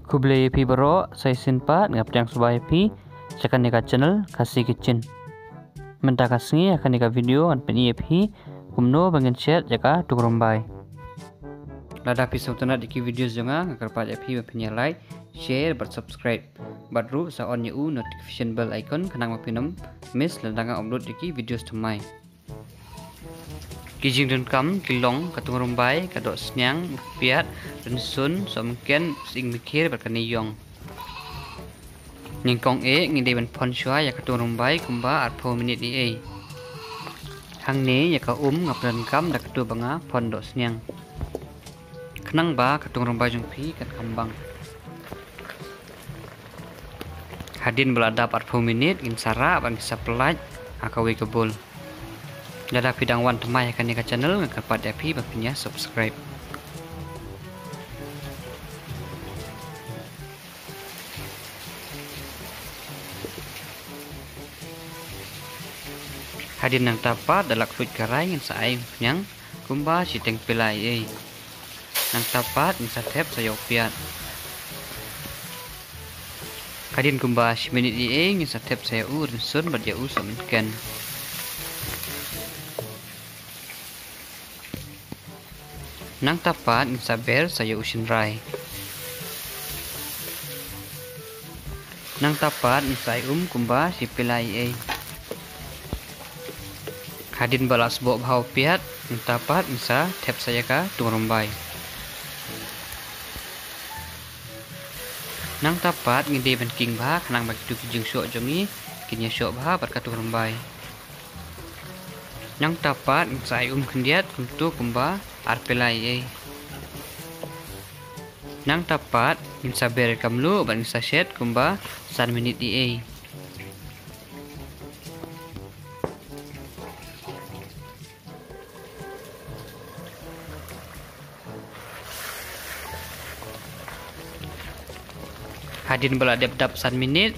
Kuble pi baro sai sinpa ngap yang subai pi cakan nika channel Khasi Kitchen. Menta kasngi akan nika video an pen pi kumno bangen chat jaka tukrombai. Lada pi sautana diki video jonga ngakar pa pi pen like, share, but subscribe. Badru sa on yu notification bell icon kanang mapinam miss ladanga upload diki videos tumai. Kijing dan kam kilong katung rumbai kadok senyang piat dan sun so mungkin sing mikir berkaniyong nyingkong ngide ban pon shua ya katung rumbai kumba 4 minit ni hang ni ya ka ngap dan kam dak tu banga pon dok senyang kenang ba katung rumbai jong pi kat kambang hadin belada 40 menit in sara ban bisa pelaj akawi kebul. Dada pidang wan temai akan nika channel ngakar pada pi bapinya subscribe. Hadin nang tapat dalak fruit karai ngin saai yang kumba siteng pilai nang tapat ngisa tep sayo piat. Hadin kumba simenit ngisa tep sayo rinsun berjauh semenken. Nang tapat saber saya usin rai. Nang tapat saya kumba si pilai Hadin balas bok bau piat nang tapat sa tep saya ka tungrombai. Nang tapat ngide ban king ba kanang bagitu kijing syok jongi kinya syok ba bar ka tungrombai. Nang tapat saya kendiat untuk kumba arpelai nang tapat saber kamlu ban set kumba 1 minit hadin bala dep 1 minit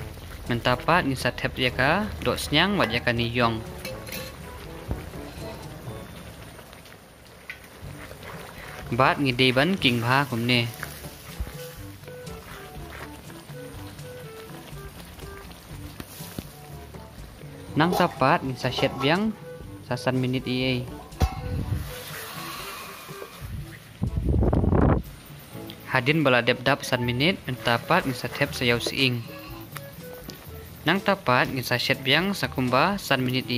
mentapat ngisat hep jaka dok senyang wat jaka niyong bat ngide ban king bha kumne nang tapat ngisa set biang sasan minit hadin bala dep 1 minit mentapat ngisa tep sayau siing nang tapat ngisa set biang sakumba 1 minit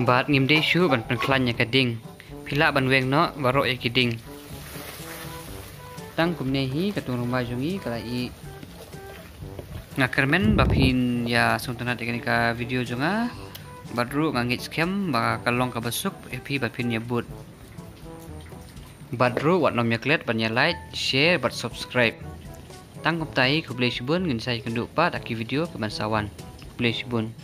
bat ngimde shu ban penklannya kading pila ban weng no baro kiding tang kumne hi katung rumah jongi kalai ngakermen bapin ya suntana teknika video jonga badru ngangit scam ba kalong ka basuk epi bapin ya but badru wat nom yaklet ban ya like share but subscribe tang kumtai kublai sibun ngin sai kenduk pa taki video kebansawan kublai sibun.